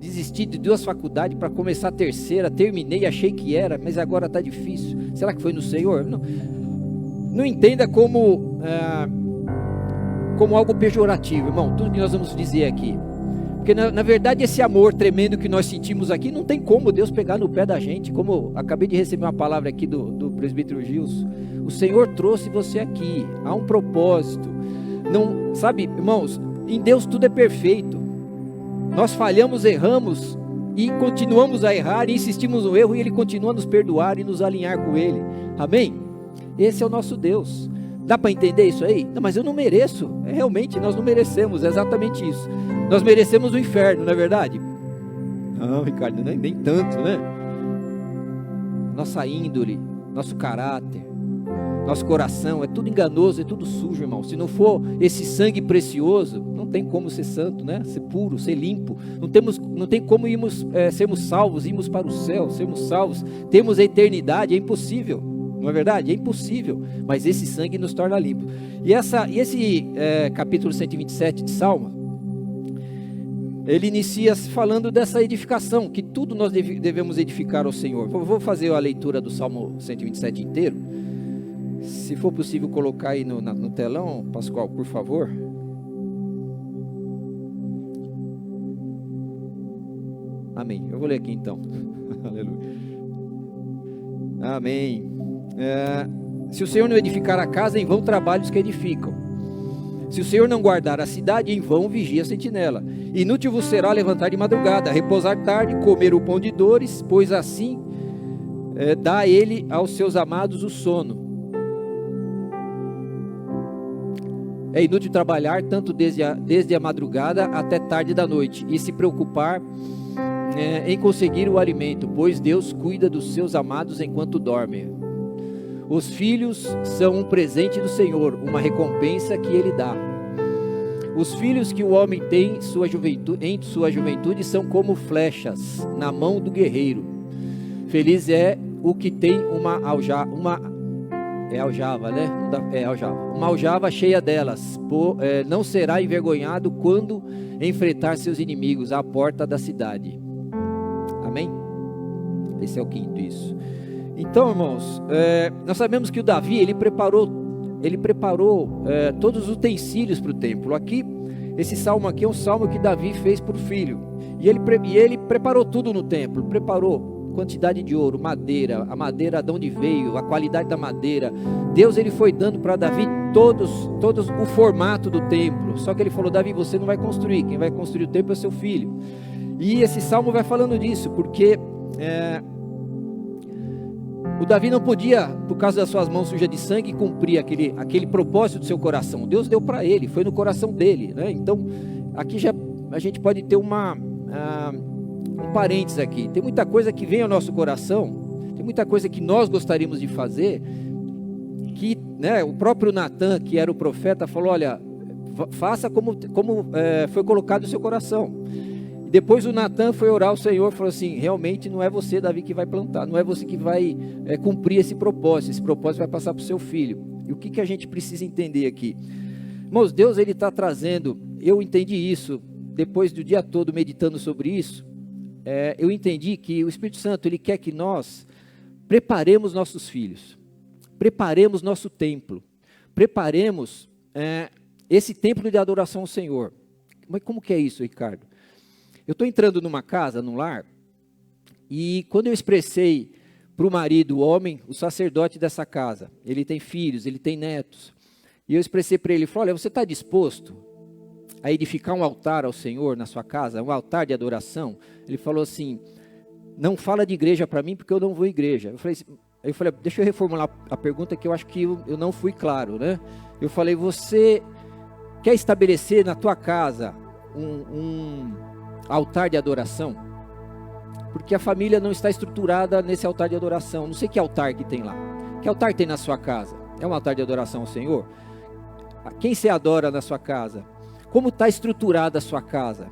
desisti de 2 faculdades para começar a terceira, terminei, achei que era, mas agora está difícil. Será que foi no Senhor? Não entenda como algo pejorativo, irmão, tudo que nós vamos dizer aqui. Porque na verdade esse amor tremendo que nós sentimos aqui, não tem como Deus pegar no pé da gente. Como acabei de receber uma palavra aqui do presbítero Gilson, o Senhor trouxe você aqui, há um propósito. Não, sabe, irmãos, em Deus tudo é perfeito. Nós falhamos, erramos e continuamos a errar e insistimos no erro, e Ele continua a nos perdoar e nos alinhar com Ele, amém? Esse é o nosso Deus. Dá para entender isso aí? Não, mas eu não mereço. Realmente nós não merecemos, é exatamente isso. Nós merecemos o inferno, não é verdade? Não, Ricardo, nem tanto, né? Nossa índole, nosso caráter, nosso coração, é tudo enganoso, é tudo sujo, irmão. Se não for esse sangue precioso, não tem como ser santo, né? Ser puro, ser limpo. Não tem como sermos salvos, irmos para o céu, sermos salvos, temos a eternidade, é impossível. Não é verdade? É impossível, mas esse sangue nos torna limpos. E esse capítulo 127 de Salmo, ele inicia falando dessa edificação, que tudo nós devemos edificar ao Senhor. Vou fazer a leitura do Salmo 127 inteiro. Se for possível colocar aí no telão, Pascoal, por favor. Amém. Eu vou ler aqui então. Aleluia. Amém. Se o Senhor não edificar a casa, em vão trabalhos que edificam. Se o Senhor não guardar a cidade, em vão vigia a sentinela. Inútil vos será levantar de madrugada, repousar tarde, comer o pão de dores, pois assim dá ele aos seus amados o sono. É inútil trabalhar tanto desde a madrugada até tarde da noite, e se preocupar em conseguir o alimento, pois Deus cuida dos seus amados enquanto dormem. Os filhos são um presente do Senhor, uma recompensa que Ele dá. Os filhos que o homem tem em sua juventude são como flechas na mão do guerreiro. Feliz é o que tem uma aljava cheia delas. Não será envergonhado quando enfrentar seus inimigos à porta da cidade. Amém? Esse é o quinto, isso. Então, irmãos, nós sabemos que o Davi, ele preparou todos os utensílios para o templo. Aqui, esse salmo aqui é um salmo que Davi fez para o filho. E ele preparou tudo no templo. Preparou quantidade de ouro, madeira, a madeira de onde veio, a qualidade da madeira. Deus, ele foi dando para Davi todos o formato do templo. Só que ele falou: Davi, você não vai construir, quem vai construir o templo é seu filho. E esse salmo vai falando disso, porque o Davi não podia, por causa das suas mãos sujas de sangue, cumprir aquele propósito do seu coração. Deus deu para ele, foi no coração dele, né? Então, aqui já a gente pode ter um parênteses aqui. Tem muita coisa que vem ao nosso coração, tem muita coisa que nós gostaríamos de fazer, que, né, o próprio Natan, que era o profeta, falou: olha, faça como foi colocado no seu coração. Depois o Natan foi orar ao Senhor e falou assim: realmente não é você, Davi, que vai plantar, não é você que vai cumprir esse propósito vai passar para o seu filho. E o que a gente precisa entender aqui? Irmãos, Deus, ele está trazendo, eu entendi isso, depois do dia todo meditando sobre isso, eu entendi que o Espírito Santo, ele quer que nós preparemos nossos filhos, preparemos nosso templo, preparemos esse templo de adoração ao Senhor. Mas como que é isso, Ricardo? Eu estou entrando numa casa, num lar, e quando eu expressei para o marido, o homem, o sacerdote dessa casa, ele tem filhos, ele tem netos, e eu expressei para ele, falei: olha, você está disposto a edificar um altar ao Senhor na sua casa, um altar de adoração? Ele falou assim: não fala de igreja para mim, porque eu não vou à igreja. Eu falei, deixa eu reformular a pergunta, que eu acho que eu não fui claro, né? Eu falei: você quer estabelecer na tua casa um altar de adoração? Porque a família não está estruturada nesse altar de adoração. Não sei que altar que tem lá. Que altar tem na sua casa? É um altar de adoração ao Senhor? Quem se adora na sua casa? Como está estruturada a sua casa?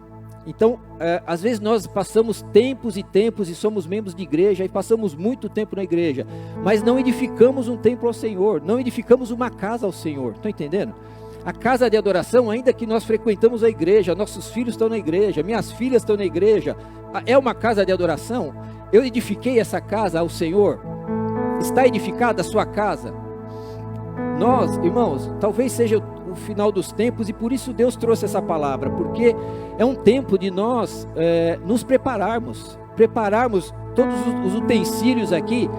Então, às vezes nós passamos tempos e tempos e somos membros de igreja e passamos muito tempo na igreja, mas não edificamos um templo ao Senhor, não edificamos uma casa ao Senhor. Estão entendendo? A casa de adoração, ainda que nós frequentamos a igreja, nossos filhos estão na igreja, minhas filhas estão na igreja, é uma casa de adoração? Eu edifiquei essa casa ao Senhor? Está edificada a sua casa? Nós, irmãos, talvez seja o final dos tempos, e por isso Deus trouxe essa palavra, porque é um tempo de nós nos prepararmos todos os utensílios aqui.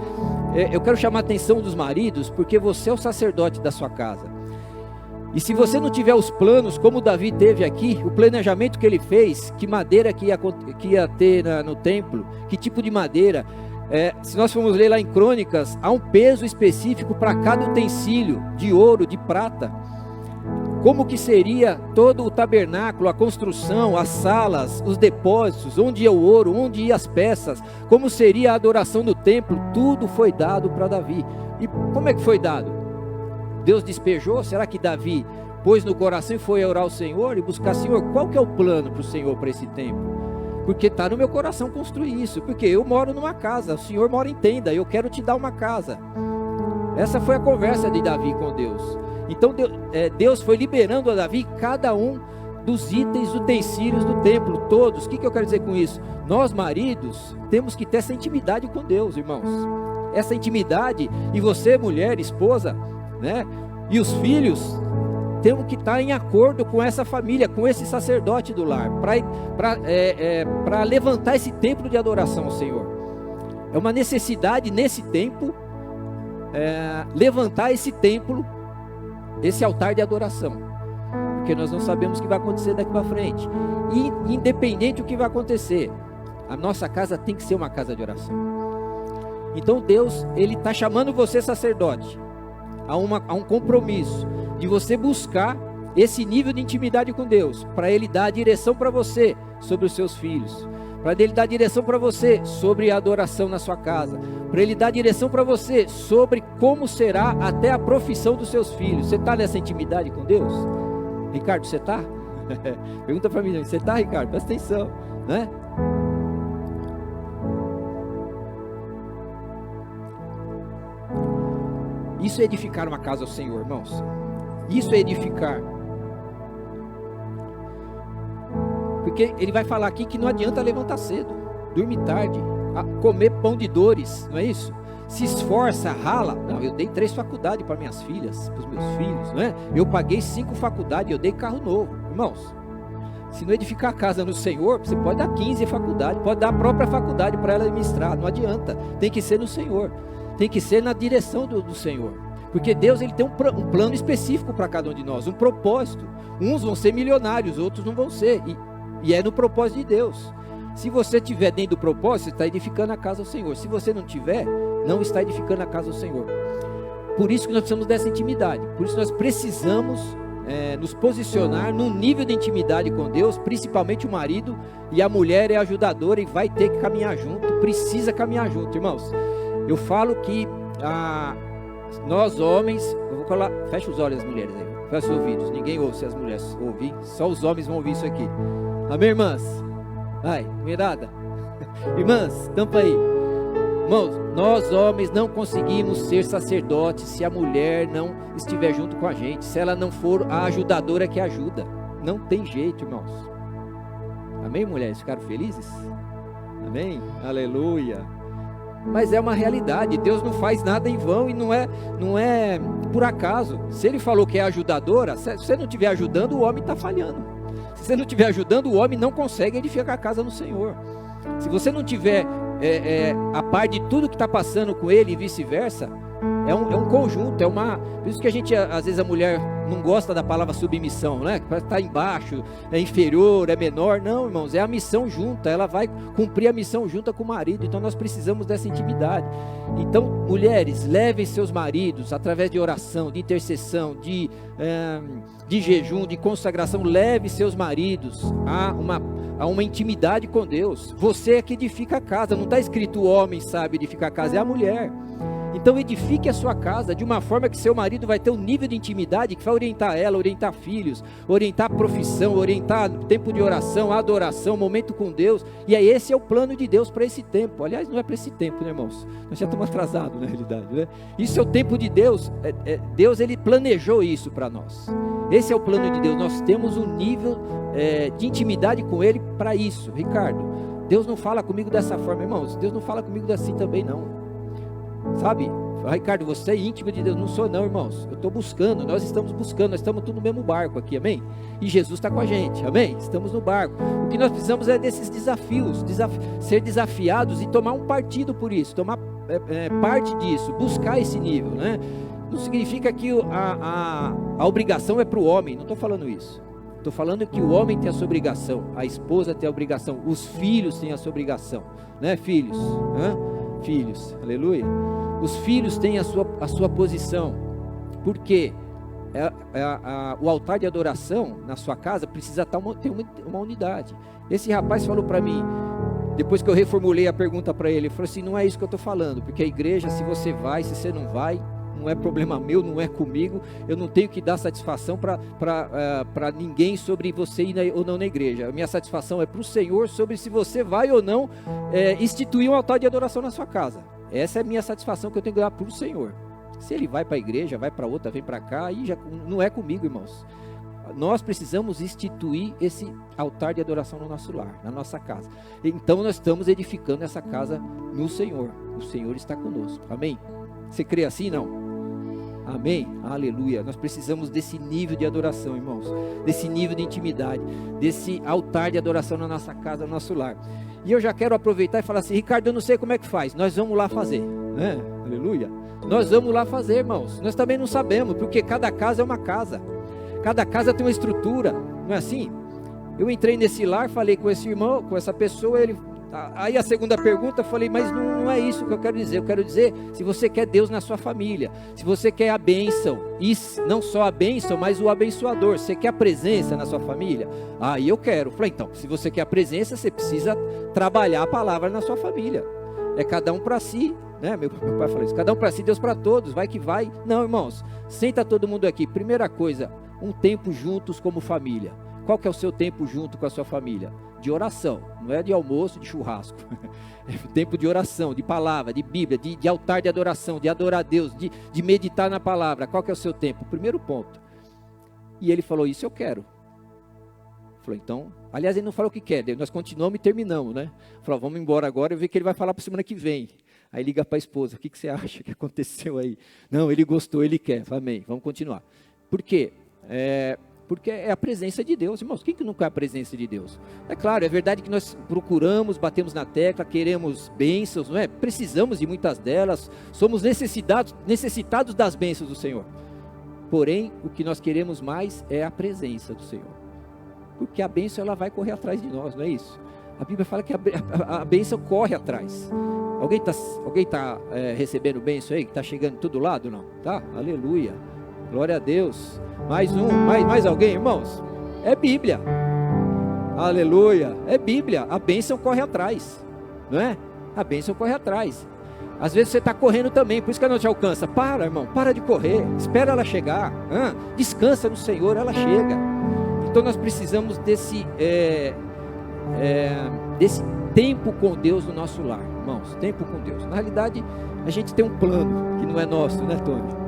Eu quero chamar a atenção dos maridos, porque você é o sacerdote da sua casa, e se você não tiver os planos, como Davi teve aqui, o planejamento que ele fez, que madeira que ia ter no templo, que tipo de madeira, se nós formos ler lá em Crônicas, há um peso específico para cada utensílio, de ouro, de prata. Como que seria todo o tabernáculo, a construção, as salas, os depósitos, onde ia o ouro, onde ia as peças, como seria a adoração do templo, tudo foi dado para Davi. E como é que foi dado? Deus despejou? Será que Davi pôs no coração e foi orar ao Senhor e buscar: Senhor, qual que é o plano para o Senhor para esse templo? Porque está no meu coração construir isso, porque eu moro numa casa, o Senhor mora em tenda, eu quero te dar uma casa. Essa foi a conversa de Davi com Deus. Então Deus foi liberando a Davi cada um dos itens, utensílios do templo, todos. O que eu quero dizer com isso? Nós, maridos, temos que ter essa intimidade com Deus, irmãos. Essa intimidade, e você, mulher, esposa, né? E os filhos, temos que estar em acordo com essa família, com esse sacerdote do lar, para levantar esse templo de adoração ao Senhor. É uma necessidade nesse tempo, levantar esse templo, esse altar de adoração, porque nós não sabemos o que vai acontecer daqui para frente, e independente do que vai acontecer, a nossa casa tem que ser uma casa de oração. Então Deus, Ele está chamando você, sacerdote, a um compromisso de você buscar esse nível de intimidade com Deus, para Ele dar a direção para você sobre os seus filhos, para Ele dar a direção para você sobre a adoração na sua casa, para Ele dar a direção para você sobre como será até a profissão dos seus filhos. Você está nessa intimidade com Deus? Ricardo, você está? Pergunta para mim, você está, Ricardo? Presta atenção, né? Isso é edificar uma casa ao Senhor, irmãos. Isso é edificar. Porque Ele vai falar aqui que não adianta levantar cedo, dormir tarde, comer pão de dores, não é isso? Se esforça, rala. Não, eu dei 3 faculdades para minhas filhas, para os meus filhos, não é? Eu paguei 5 faculdades, eu dei carro novo. Irmãos, se não edificar a casa no Senhor, você pode dar 15 faculdades, pode dar a própria faculdade para ela administrar, não adianta. Tem que ser no Senhor, tem que ser na direção do Senhor. Porque Deus, Ele tem um plano específico para cada um de nós, um propósito. Uns vão ser milionários, outros não vão ser, e é no propósito de Deus. Se você estiver dentro do propósito, você está edificando a casa ao Senhor. Se você não tiver, não está edificando a casa ao Senhor. Por isso que nós precisamos dessa intimidade, por isso nós precisamos nos posicionar num nível de intimidade com Deus, principalmente o marido, e a mulher é ajudadora e vai ter que caminhar junto, precisa caminhar junto, irmãos. Eu falo que nós homens, eu vou falar, fecha os olhos as mulheres aí, fecha os ouvidos, ninguém ouve se as mulheres ouvir, só os homens vão ouvir isso aqui. Amém, irmãs? Vai, mirada. Irmãs, tampa aí. Irmãos, nós homens não conseguimos ser sacerdotes se a mulher não estiver junto com a gente, se ela não for a ajudadora que ajuda. Não tem jeito, irmãos. Amém, mulheres? Ficaram felizes? Amém? Aleluia. Mas é uma realidade. Deus não faz nada em vão e não é por acaso. Se Ele falou que é ajudadora, se você não estiver ajudando, o homem está falhando. Se você não estiver ajudando, o homem não consegue edificar a casa no Senhor. Se você não tiver a par de tudo que está passando com ele e vice-versa, é um conjunto, por isso que às vezes a mulher não gosta da palavra submissão, né? Parece que está embaixo, é inferior, é menor. Não, irmãos, é a missão junta, ela vai cumprir a missão junta com o marido. Então nós precisamos dessa intimidade. Então, mulheres, levem seus maridos através de oração, de intercessão, de jejum, de consagração. Leve seus maridos a uma intimidade com Deus. Você é que edifica a casa. Não está escrito o homem sabe edificar a casa, é a mulher. Então edifique a sua casa de uma forma que seu marido vai ter um nível de intimidade que vai orientar ela, orientar filhos, orientar a profissão, orientar tempo de oração, adoração, momento com Deus. E aí esse é o plano de Deus para esse tempo. Aliás, não é para esse tempo, né, irmãos? Nós já estamos atrasados na realidade, né? Isso é o tempo de Deus. Deus, ele planejou isso para nós. Esse é o plano de Deus. Nós temos um nível de intimidade com Ele para isso. Ricardo, Deus não fala comigo dessa forma, irmãos. Deus não fala comigo assim também não. Sabe? Ricardo, você é íntimo de Deus. Não sou não, irmãos. Eu estou buscando, nós estamos buscando, nós estamos tudo no mesmo barco aqui, amém? E Jesus está com a gente, amém? Estamos no barco. O que nós precisamos é desses desafios, ser desafiados e tomar um partido por isso, tomar parte disso, buscar esse nível, né? Não significa que a obrigação é para o homem, não estou falando isso. Estou falando que o homem tem a sua obrigação, a esposa tem a obrigação, os filhos têm a sua obrigação, né, filhos? Filhos, aleluia. Os filhos têm a sua posição, porque o altar de adoração na sua casa precisa ter uma unidade. Esse rapaz falou para mim, depois que eu reformulei a pergunta para ele, ele falou assim: não é isso que eu estou falando, porque a igreja, se você vai, se você não vai, não é problema meu, não é comigo, eu não tenho que dar satisfação para ninguém sobre você ir ou não na igreja. A minha satisfação é para o Senhor sobre se você vai ou não instituir um altar de adoração na sua casa. Essa é a minha satisfação que eu tenho que dar para o Senhor. Se ele vai para a igreja, vai para outra, vem para cá, aí já não é comigo, irmãos. Nós precisamos instituir esse altar de adoração no nosso lar, na nossa casa. Então nós estamos edificando essa casa no Senhor. O Senhor está conosco, amém? Você crê assim, não? Amém? Aleluia. Nós precisamos desse nível de adoração, irmãos, desse nível de intimidade, desse altar de adoração na nossa casa, no nosso lar. E eu já quero aproveitar e falar assim: Ricardo, eu não sei como é que faz, nós vamos lá fazer, né? Aleluia. Nós vamos lá fazer, irmãos. Nós também não sabemos, porque cada casa é uma casa, cada casa tem uma estrutura, não é assim? Eu entrei nesse lar, falei com esse irmão, com essa pessoa, aí a segunda pergunta, eu falei: mas não é isso que eu quero dizer. Eu quero dizer, se você quer Deus na sua família, se você quer a bênção, e não só a bênção, mas o abençoador, você quer a presença na sua família? Aí eu quero. Eu falei: então, se você quer a presença, você precisa trabalhar a palavra na sua família. É cada um para si, né? Meu pai falou isso: cada um para si, Deus para todos, vai que vai. Não, irmãos, senta todo mundo aqui. Primeira coisa, um tempo juntos como família. Qual que é o seu tempo junto com a sua família? De oração, não é de almoço, de churrasco. É tempo de oração, de palavra, de Bíblia, de altar de adoração, de adorar a Deus, de meditar na palavra. Qual que é o seu tempo? Primeiro ponto. E ele falou: isso eu quero. Falou: então, aliás, ele não falou o que quer, nós continuamos e terminamos, né? Falou: vamos embora agora, eu ver que ele vai falar para semana que vem. Aí liga para a esposa: o que você acha que aconteceu aí? Não, ele gostou, ele quer. Falei: amém, vamos continuar. Por quê? Porque é a presença de Deus, irmãos. Quem que não quer a presença de Deus? É claro, é verdade que nós procuramos, batemos na tecla, queremos bênçãos, não é? Precisamos de muitas delas, somos necessitados das bênçãos do Senhor. Porém, o que nós queremos mais é a presença do Senhor, porque a bênção, ela vai correr atrás de nós, não é isso? A Bíblia fala que a bênção corre atrás. Alguém está recebendo bênção aí, que está chegando de todo lado, não? Tá? Aleluia, glória a Deus. Mais alguém, irmãos? É Bíblia. Aleluia, é Bíblia. A bênção corre atrás, não é? A bênção corre atrás. Às vezes você está correndo também, por isso que ela não te alcança. Para, irmão, para de correr, espera ela chegar. Descansa no Senhor, ela chega. Então nós precisamos desse tempo com Deus no nosso lar, irmãos. Tempo com Deus. Na realidade, a gente tem um plano que não é nosso, né, Tony?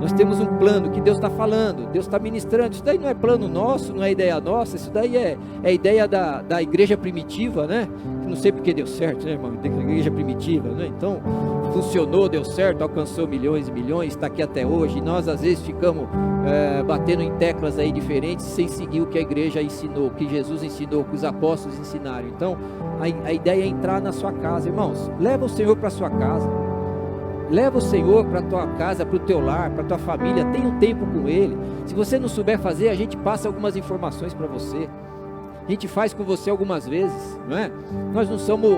Nós temos um plano que Deus está falando, Deus está ministrando. Isso daí não é plano nosso, não é ideia nossa. Isso daí é ideia da igreja primitiva, né? Não sei porque deu certo, né, irmão? Igreja primitiva, né? Então, funcionou, deu certo, alcançou milhões e milhões, está aqui até hoje. E nós, às vezes, ficamos batendo em teclas aí diferentes, sem seguir o que a igreja ensinou, o que Jesus ensinou, o que os apóstolos ensinaram. Então, a ideia é entrar na sua casa, irmãos. Leva o Senhor para a sua casa. Leva o Senhor para a tua casa, para o teu lar, para a tua família. Tenha um tempo com Ele. Se você não souber fazer, a gente passa algumas informações para você. A gente faz com você algumas vezes, não é? Nós não somos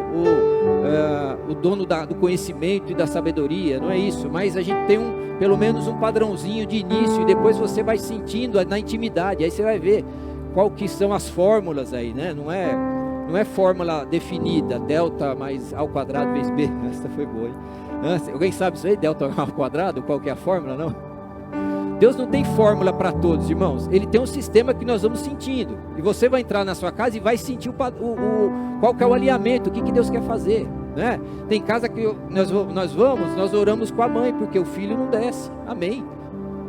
o dono do conhecimento e da sabedoria, não é isso. Mas a gente tem pelo menos um padrãozinho de início, e depois você vai sentindo na intimidade. Aí você vai ver qual que são as fórmulas aí, né? Não é fórmula definida, delta mais ao quadrado vezes b. Essa foi boa, hein? Alguém sabe isso aí? Delta ao quadrado? Qual que é a fórmula, não? Deus não tem fórmula para todos, irmãos. Ele tem um sistema que nós vamos sentindo. E você vai entrar na sua casa e vai sentir qual que é o alinhamento, o que Deus quer fazer, né? Tem casa que nós oramos com a mãe, porque o filho não desce. Amém.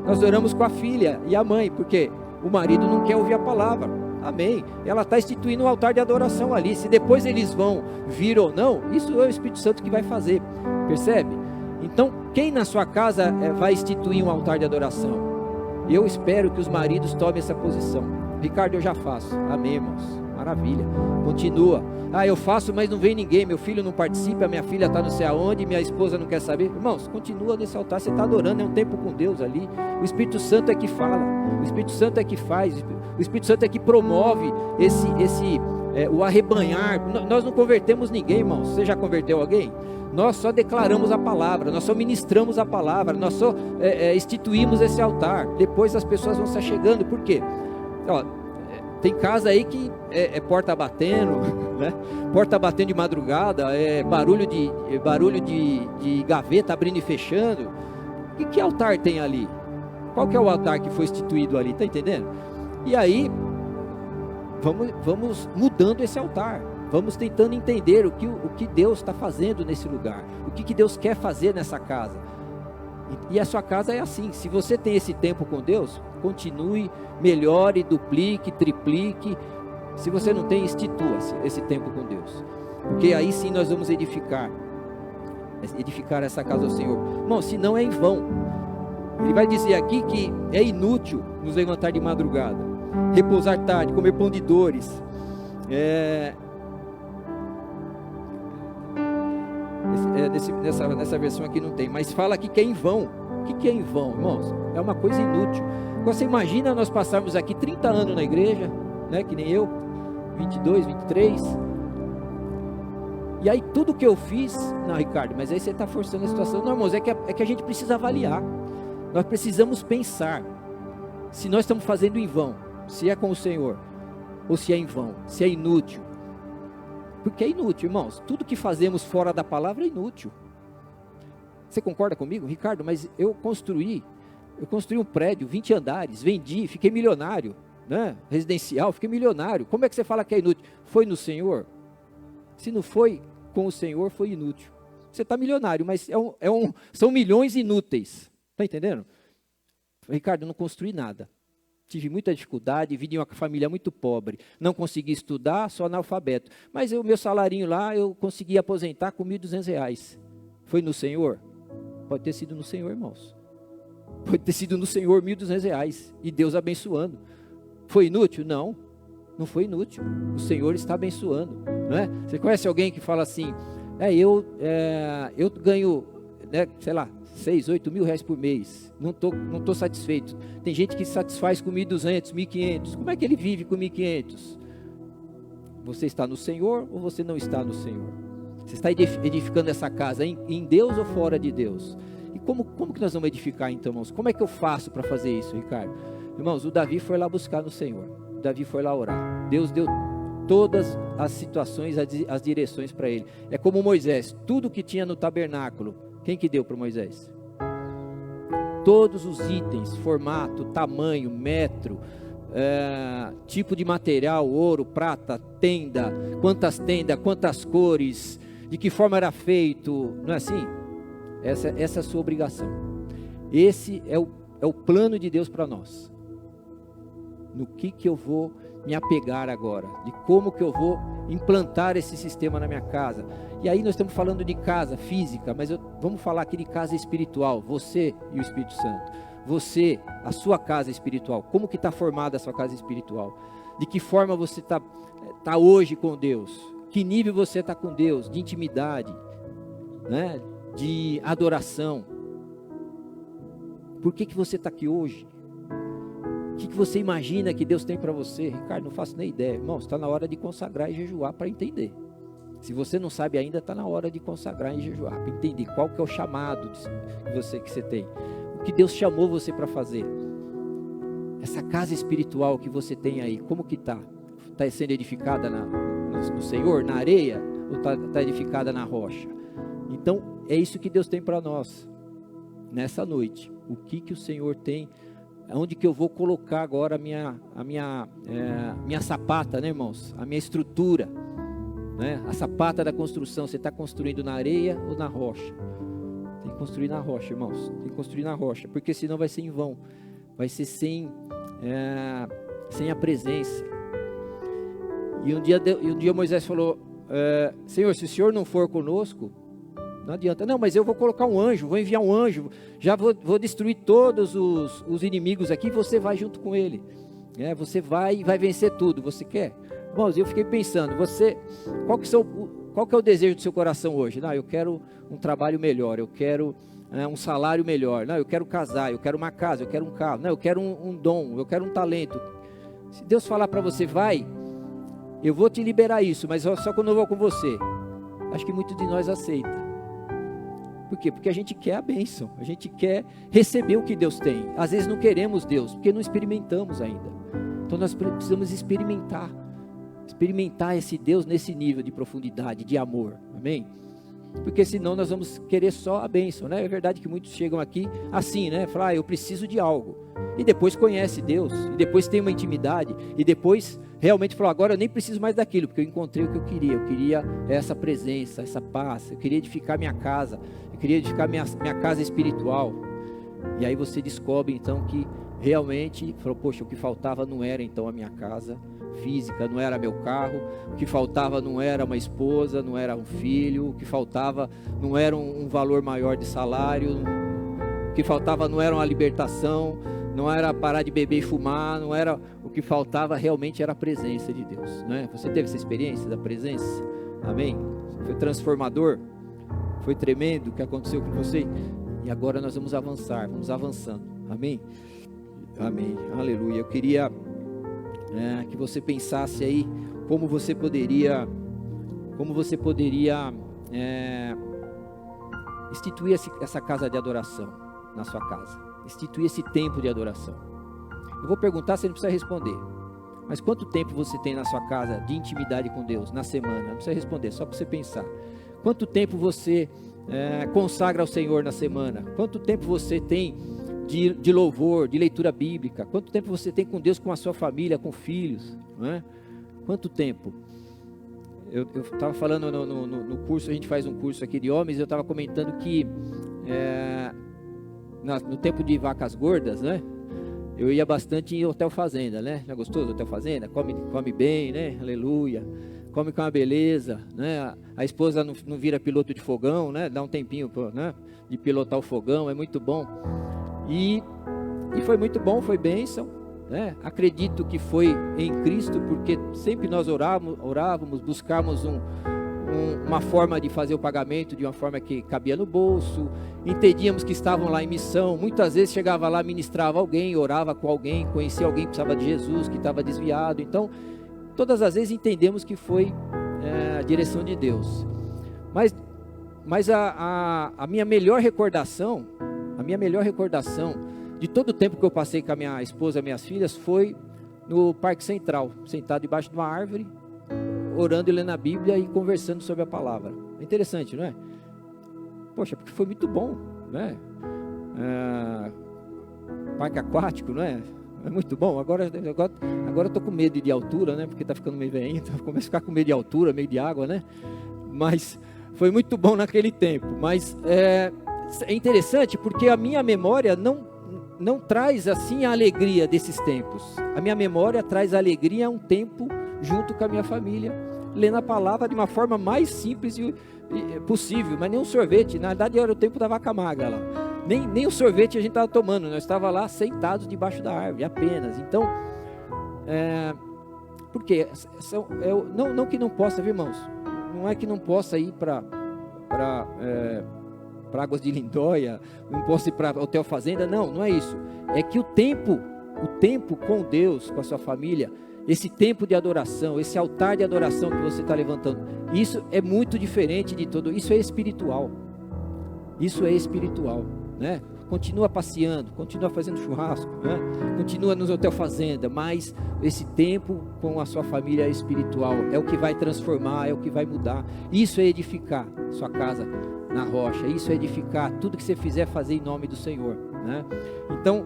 Nós oramos com a filha e a mãe, porque o marido não quer ouvir a palavra. Amém. Ela está instituindo um altar de adoração ali. Se depois eles vão vir ou não, isso é o Espírito Santo que vai fazer. Percebe? Então, quem na sua casa vai instituir um altar de adoração? Eu espero que os maridos tomem essa posição. Ricardo, eu já faço. Amém, irmãos. Maravilha. Continua. Eu faço, mas não vem ninguém. Meu filho não participa, minha filha está não sei aonde, minha esposa não quer saber. Irmãos, continua nesse altar. Você está adorando, é um tempo com Deus ali. O Espírito Santo é que fala. O Espírito Santo é que faz. O Espírito Santo é que promove o arrebanhar. Nós não convertemos ninguém, irmãos. Você já converteu alguém? Nós só declaramos a palavra, nós só ministramos a palavra, nós só instituímos esse altar. Depois as pessoas vão se achegando. Por quê? Tem casa aí que é porta batendo, né? Porta batendo de madrugada, barulho de gaveta abrindo e fechando. Que altar tem ali? Qual que é o altar que foi instituído ali? Está entendendo? E aí vamos mudando esse altar. Vamos tentando entender o que Deus está fazendo nesse lugar. O que Deus quer fazer nessa casa. E a sua casa é assim. Se você tem esse tempo com Deus, continue, melhore, duplique, triplique. Se você não tem, institua esse tempo com Deus. Porque aí sim nós vamos edificar essa casa ao Senhor. Irmão, se não é em vão. Ele vai dizer aqui que é inútil nos levantar de madrugada, repousar tarde, comer pão de dores. Nessa versão aqui não tem, mas fala aqui que é em vão. O que é em vão, irmãos? É uma coisa inútil. Você imagina nós passarmos aqui 30 anos na igreja, né, que nem eu, 22, 23, e aí tudo que eu fiz, não, Ricardo, mas aí você está forçando a situação. Não, irmãos, é que a gente precisa avaliar. Nós precisamos pensar se nós estamos fazendo em vão, se é com o Senhor, ou se é em vão, se é inútil. Porque é inútil, irmãos. Tudo que fazemos fora da palavra é inútil. Você concorda comigo, Ricardo? Mas eu construí um prédio, 20 andares, vendi, fiquei milionário, né? Residencial, fiquei milionário. Como é que você fala que é inútil? Foi no Senhor? Se não foi com o Senhor, foi inútil. Você está milionário, mas são milhões inúteis. Está entendendo? Ricardo, eu não construí nada. Tive muita dificuldade, vim de uma família muito pobre, não consegui estudar, sou analfabeto. Mas o meu salarinho lá, eu consegui aposentar com R$1.200. Foi no Senhor? Pode ter sido no Senhor, irmãos. Pode ter sido no Senhor R$1.200. E Deus abençoando. Foi inútil? Não, não foi inútil. O Senhor está abençoando, não é? Você conhece alguém que fala assim, eu ganho, né, sei lá, 6, 8 mil reais por mês, não tô satisfeito. Tem gente que se satisfaz com 1.200, 1.500. Como é que ele vive com 1.500? Você está no Senhor ou você não está no Senhor? Você está edificando essa casa em Deus ou fora de Deus? E como que nós vamos edificar então, irmãos? Como é que eu faço para fazer isso, Ricardo? Irmãos, o Davi foi lá buscar no Senhor. O Davi foi lá orar. Deus deu todas as situações, as direções para ele. É como Moisés, tudo que tinha no tabernáculo, quem que deu para Moisés? Todos os itens, formato, tamanho, metro, tipo de material, ouro, prata, tenda, quantas cores, de que forma era feito, não é assim? Essa é a sua obrigação. Esse é o plano de Deus para nós. No que eu vou me apegar agora, de como que eu vou implantar esse sistema na minha casa. E aí nós estamos falando de casa física, mas vamos falar aqui de casa espiritual, você e o Espírito Santo. Você, a sua casa espiritual, como que está formada a sua casa espiritual? De que forma você está hoje com Deus? Que nível você está com Deus? De intimidade, né? De adoração. Por que você está aqui hoje? O que você imagina que Deus tem para você? Ricardo, não faço nem ideia. Irmão, está na hora de consagrar e jejuar para entender. Se você não sabe ainda, está na hora de consagrar e jejuar para entender qual que é o chamado que você tem. O que Deus chamou você para fazer. Essa casa espiritual que você tem aí, como que está? Está sendo edificada no Senhor, na areia? Ou está edificada na rocha? Então, é isso que Deus tem para nós, nessa noite. O que o Senhor tem, onde que eu vou colocar agora a minha sapata, né, irmãos? A minha estrutura, né? A sapata da construção, você está construindo na areia ou na rocha? Tem que construir na rocha, irmãos, tem que construir na rocha, porque senão vai ser em vão, vai ser sem a presença. E um dia Moisés falou, Senhor, se o Senhor não for conosco, não adianta. Não, mas eu vou colocar um anjo, vou enviar um anjo, já vou destruir todos os inimigos aqui, você vai junto com ele, você vai vencer tudo. Você quer? Irmãos, eu fiquei pensando, qual que é o desejo do seu coração hoje? Não, eu quero um trabalho melhor, eu quero um salário melhor, não, eu quero casar, eu quero uma casa, eu quero um carro, não, eu quero um dom, eu quero um talento. Se Deus falar para você, vai, eu vou te liberar isso, mas só quando eu vou com você. Acho que muitos de nós aceitam. Por quê? Porque a gente quer a bênção, a gente quer receber o que Deus tem. Às vezes não queremos Deus, porque não experimentamos ainda. Então nós precisamos experimentar esse Deus nesse nível de profundidade, de amor, amém? Porque senão nós vamos querer só a bênção, né? É verdade que muitos chegam aqui assim, né? Falar, eu preciso de algo. E depois conhece Deus, e depois tem uma intimidade, e depois realmente falam, agora eu nem preciso mais daquilo, porque eu encontrei o que eu queria essa presença, essa paz, eu queria edificar minha casa, eu queria edificar minha casa espiritual. E aí você descobre então que realmente, falou, poxa, o que faltava não era então a minha casa física, não era meu carro, o que faltava não era uma esposa, não era um filho, o que faltava não era um valor maior de salário, o que faltava não era uma libertação, não era parar de beber e fumar, não era, o que faltava realmente era a presença de Deus, né? Você teve essa experiência da presença? Amém? Foi transformador? Foi tremendo o que aconteceu com você? E agora nós vamos avançar, vamos avançando, amém? Amém, aleluia. Eu queria que você pensasse aí como você poderia instituir essa casa de adoração na sua casa, instituir esse tempo de adoração. Eu vou perguntar, você não precisa responder, mas quanto tempo você tem na sua casa de intimidade com Deus na semana? Não precisa responder, só para você pensar. Quanto tempo você consagra ao Senhor na semana? Quanto tempo você tem de louvor, de leitura bíblica? Quanto tempo você tem com Deus, com a sua família, com filhos, não é? Quanto tempo? Eu estava falando no curso, a gente faz um curso aqui de homens, eu estava comentando que no tempo de vacas gordas, né? Eu ia bastante em hotel fazenda, né? Já gostou do hotel fazenda? Come bem, né? Aleluia. Come com uma beleza, né? A esposa não vira piloto de fogão, né? Dá um tempinho, né? De pilotar o fogão, é muito bom. E foi muito bom, foi bênção, né? Acredito que foi em Cristo, porque sempre nós orávamos, buscávamos uma forma de fazer o pagamento de uma forma que cabia no bolso, entendíamos que estavam lá em missão, muitas vezes chegava lá, ministrava alguém, orava com alguém, conhecia alguém que precisava de Jesus, que estava desviado. Então, todas as vezes entendemos que foi a direção de Deus. Mas a minha melhor recordação, de todo o tempo que eu passei com a minha esposa e minhas filhas, foi no Parque Central, sentado debaixo de uma árvore, orando e lendo a Bíblia e conversando sobre a palavra. É interessante, não é? Poxa, porque foi muito bom, né? Parque aquático, não é? É muito bom. Agora eu tô com medo de altura, né? Porque tá ficando meio velhinho, então eu começo a ficar com medo de altura, meio de água, né? Mas foi muito bom naquele tempo. Mas é interessante porque a minha memória não traz assim a alegria desses tempos. A minha memória traz a alegria a um tempo junto com a minha família, lendo a palavra de uma forma mais simples possível, mas nem um sorvete. Na verdade era o tempo da vaca magra lá. Nem o sorvete a gente estava tomando, nós estávamos lá sentados debaixo da árvore apenas. Então, porque não que não possa, viu, irmãos? Não é que não possa ir para Águas de Lindóia, não possa ir para hotel fazenda, não é isso. É que o tempo com Deus, com a sua família, esse tempo de adoração, esse altar de adoração que você está levantando, isso é muito diferente de todo, isso é espiritual, né? Continua passeando, continua fazendo churrasco, né? Continua nos hotel fazenda, mas esse tempo com a sua família é espiritual, é o que vai transformar, é o que vai mudar. Isso é edificar sua casa na rocha. Isso é edificar. Tudo que você fizer, fazer em nome do Senhor, né? Então,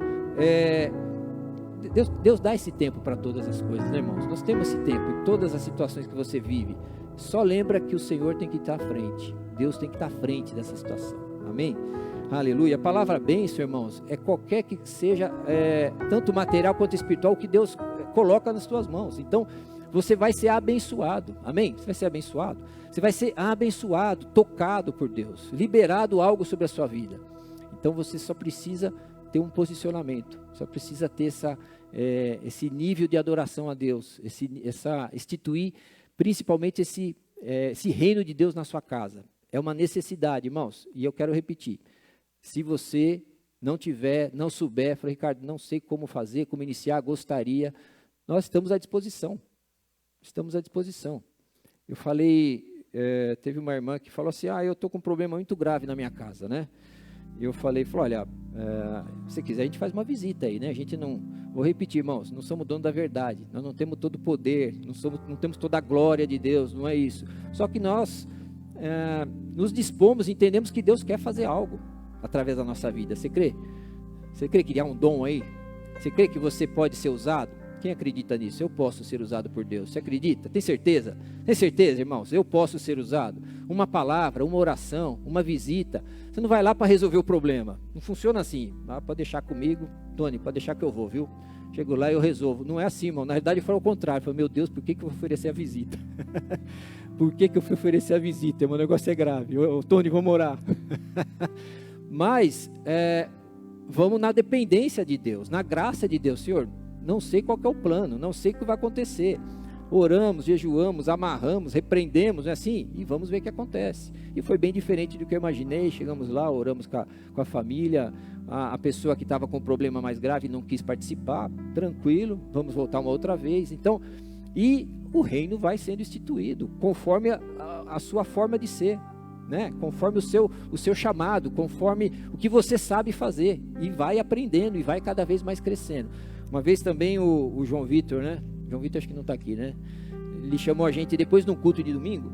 Deus dá esse tempo para todas as coisas, né, irmãos? Nós temos esse tempo em todas as situações que você vive. Só lembra que o Senhor tem que estar à frente. Deus tem que estar à frente dessa situação. Amém? Aleluia. A palavra bênção, irmãos, é qualquer que seja, tanto material quanto espiritual, que Deus coloca nas suas mãos. Então, você vai ser abençoado. Amém? Você vai ser abençoado. Você vai ser abençoado, tocado por Deus, liberado algo sobre a sua vida. Então, você só precisa ter um posicionamento, só precisa ter esse nível de adoração a Deus, instituir principalmente esse reino de Deus na sua casa. É uma necessidade, irmãos, e eu quero repetir. Se você não souber, falei, Ricardo, não sei como fazer, como iniciar, gostaria, nós estamos à disposição. Estamos à disposição. Eu falei, teve uma irmã que falou assim, eu estou com um problema muito grave na minha casa, né? E eu falei, olha, se quiser a gente faz uma visita aí, né? A gente não, vou repetir, irmãos, não somos donos da verdade, nós não temos todo o poder, não temos toda a glória de Deus, não é isso. Só que nós nos dispomos, entendemos que Deus quer fazer algo através da nossa vida. Você crê? Você crê que há um dom aí? Você crê que você pode ser usado? Quem acredita nisso? Eu posso ser usado por Deus. Você acredita? Tem certeza? Tem certeza, irmãos? Eu posso ser usado. Uma palavra, uma oração, uma visita. Você não vai lá para resolver o problema. Não funciona assim. Pode deixar comigo. Tony, pode deixar que eu vou, viu? Chego lá e eu resolvo. Não é assim, irmão. Na verdade foi ao contrário. Falei, meu Deus, por que eu vou oferecer a visita? Por que eu fui oferecer a visita? O meu negócio é grave. Tony, vamos orar. Mas, vamos na dependência de Deus, na graça de Deus. Senhor, não sei qual que é o plano, não sei o que vai acontecer. Oramos, jejuamos, amarramos, repreendemos, não é assim? E vamos ver o que acontece. E foi bem diferente do que eu imaginei. Chegamos lá, oramos com a família, a pessoa que estava com um problema mais grave não quis participar, tranquilo, vamos voltar uma outra vez. Então, e o reino vai sendo instituído, conforme a sua forma de ser, né? Conforme o seu chamado, conforme o que você sabe fazer, e vai aprendendo, e vai cada vez mais crescendo. Uma vez também o João Vitor, né? João Vitor acho que não está aqui, né? Ele chamou a gente depois de um culto de domingo.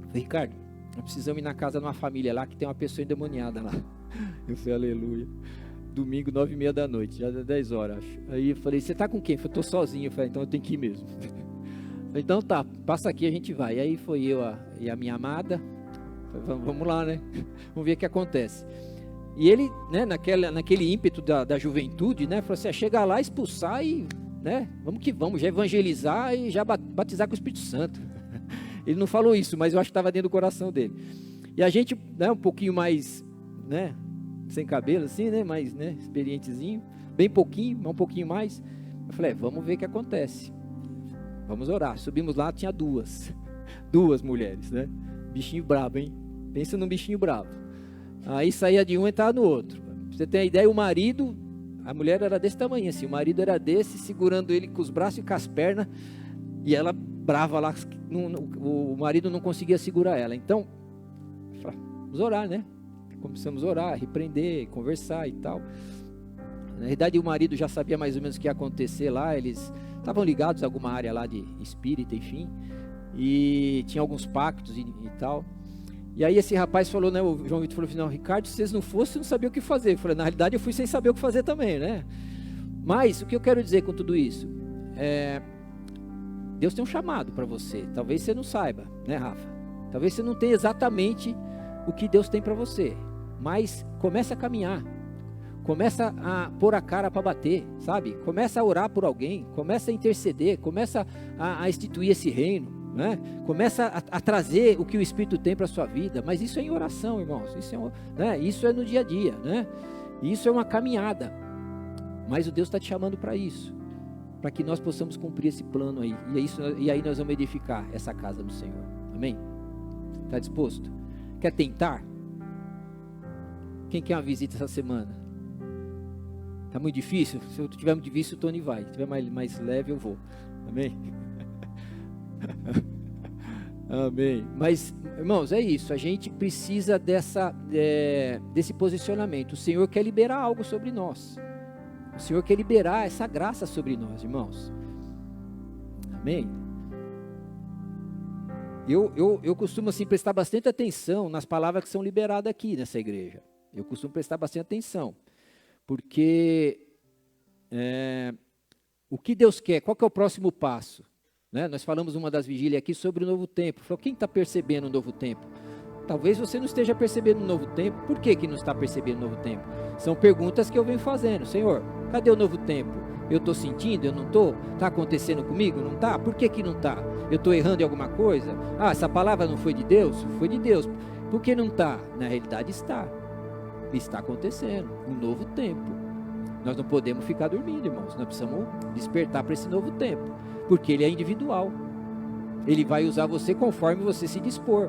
Falei, Ricardo, nós precisamos ir na casa de uma família lá que tem uma pessoa endemoniada lá. Eu falei, aleluia. Domingo, 9h30 da noite, já 10 horas, acho. Aí eu falei, você está com quem? Eu falei, estou sozinho. Eu falei, então eu tenho que ir mesmo. Falei, então tá, passa aqui, a gente vai. E aí foi eu e a minha amada. Falei, vamos lá, né? Vamos ver o que acontece. E ele, né, naquele ímpeto da juventude, né, falou assim, chega lá, expulsar e, né, vamos que vamos, já evangelizar e já batizar com o Espírito Santo. Ele não falou isso, mas eu acho que estava dentro do coração dele. E a gente, né, um pouquinho mais, né, sem cabelo assim, né, mais, né, experientezinho, bem pouquinho, mas um pouquinho mais. Eu falei, vamos ver o que acontece. Vamos orar. Subimos lá, tinha duas mulheres, né, bichinho brabo, hein? Pensa num bichinho bravo. Aí saía de um e entrava no outro. Pra você ter a ideia, o marido, a mulher era desse tamanho assim, o marido era desse, segurando ele com os braços e com as pernas, e ela brava lá, o marido não conseguia segurar ela. Então, vamos orar, né? Começamos a orar, repreender, conversar e tal. Na verdade, o marido já sabia mais ou menos o que ia acontecer lá, eles estavam ligados a alguma área lá de espírita, enfim, e tinha alguns pactos e tal. E aí esse rapaz falou, né, o João Vitor falou, não, Ricardo, se vocês não fossem, eu não sabia o que fazer. Eu falei, na realidade eu fui sem saber o que fazer também, né? Mas o que eu quero dizer com tudo isso? Deus tem um chamado para você. Talvez você não saiba, né, Rafa? Talvez você não tenha exatamente o que Deus tem para você. Mas começa a caminhar. Começa a pôr a cara para bater, sabe? Começa a orar por alguém. Começa a interceder. Começa a instituir esse reino. Né? Começa a trazer o que o Espírito tem para a sua vida, mas isso é em oração, irmãos, isso é no dia a dia, né? Isso é uma caminhada, mas o Deus está te chamando para isso, para que nós possamos cumprir esse plano aí, e aí nós vamos edificar essa casa do Senhor, amém? Está disposto? Quer tentar? Quem quer uma visita essa semana? Está muito difícil? Se eu tiver muito difícil, o Tony vai, se tiver mais leve eu vou, amém? Amém. Mas, irmãos, é isso. A gente precisa desse posicionamento. O Senhor quer liberar algo sobre nós. O Senhor quer liberar essa graça sobre nós, irmãos. Amém. eu costumo assim prestar bastante atenção nas palavras que são liberadas aqui nessa igreja. Eu costumo prestar bastante atenção, porque o que Deus quer, qual que é o próximo passo? Né? Nós falamos numa das vigílias aqui sobre o novo tempo. Falou, quem está percebendo o novo tempo? Talvez você não esteja percebendo o novo tempo. Por que não está percebendo o novo tempo? São perguntas que eu venho fazendo. Senhor, cadê o novo tempo? Eu estou sentindo? Eu não estou? Está acontecendo comigo? Não está? Por que não está? Eu estou errando em alguma coisa? Ah, essa palavra não foi de Deus? Foi de Deus. Por que não está? Na realidade está. Está acontecendo um novo tempo. Nós não podemos ficar dormindo, irmãos. Nós precisamos despertar para esse novo tempo. Porque ele é individual. Ele vai usar você conforme você se dispor.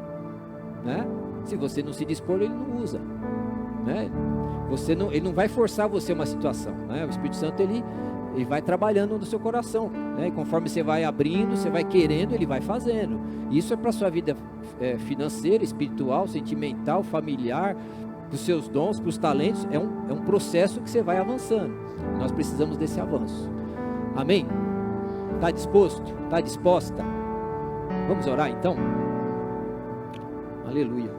Né? Se você não se dispor, ele não usa. Né? Ele não vai forçar você a uma situação. Né? O Espírito Santo, ele vai trabalhando no seu coração. Né? E conforme você vai abrindo, você vai querendo, ele vai fazendo. Isso é para a sua vida financeira, espiritual, sentimental, familiar, para os seus dons, para os talentos. É um processo que você vai avançando. Nós precisamos desse avanço. Amém? Está disposto? Está disposta? Vamos orar então? Aleluia.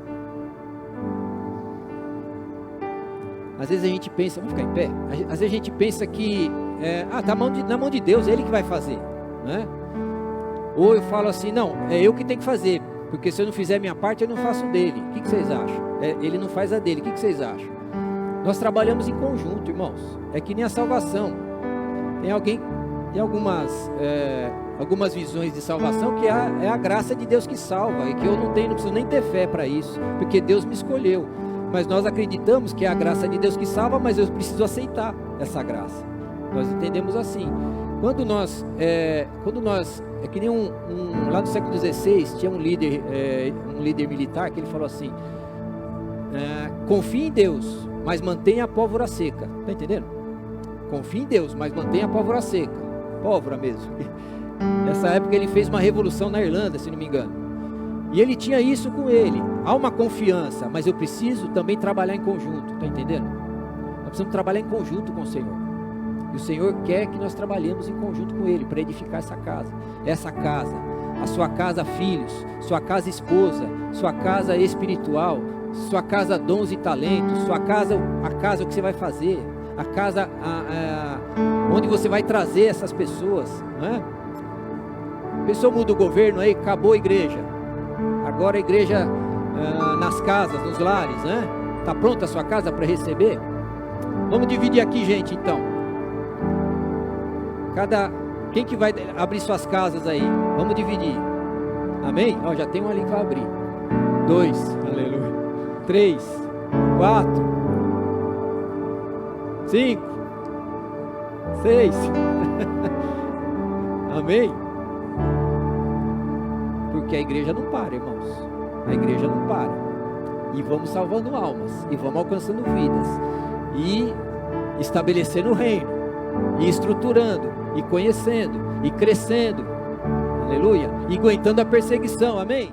Às vezes a gente pensa, vamos ficar em pé? Às vezes a gente pensa que tá na mão de Deus, é Ele que vai fazer, né? Ou eu falo assim, não, é eu que tenho que fazer, porque se eu não fizer a minha parte, eu não faço dele. O que vocês acham? Ele não faz a dele, o que vocês acham? Nós trabalhamos em conjunto, irmãos. É que nem a salvação. Tem algumas visões de salvação que é a graça de Deus que salva, e que eu não preciso nem ter fé para isso, porque Deus me escolheu. Mas nós acreditamos que é a graça de Deus que salva, mas eu preciso aceitar essa graça. Nós entendemos assim. Quando nós é que nem lá no século XVI, tinha um líder militar, que ele falou assim, confie em Deus, mas mantenha a pólvora seca. Está entendendo? Confie em Deus, mas mantenha a pólvora seca. Pólvora mesmo. Nessa época ele fez uma revolução na Irlanda, se não me engano. E ele tinha isso com ele. Há uma confiança, mas eu preciso também trabalhar em conjunto. Está entendendo? Nós precisamos trabalhar em conjunto com o Senhor. E o Senhor quer que nós trabalhemos em conjunto com Ele para edificar essa casa. Essa casa, a sua casa filhos, sua casa esposa, sua casa espiritual, sua casa dons e talentos, sua casa, a casa o que você vai fazer, a casa onde você vai trazer essas pessoas, não é? A pessoa muda o governo aí, acabou a igreja. Agora a igreja nas casas, nos lares, né? Está pronta a sua casa para receber? Vamos dividir aqui, gente, então. Quem que vai abrir suas casas aí? Vamos dividir. Amém? Ó, já tem um ali que vai abrir. 2, aleluia. 3, 4, 5, 6. Amém? Porque a igreja não para, irmãos. A igreja não para. E vamos salvando almas. E vamos alcançando vidas. E estabelecendo o reino. E estruturando. E conhecendo. E crescendo. Aleluia. E aguentando a perseguição. Amém?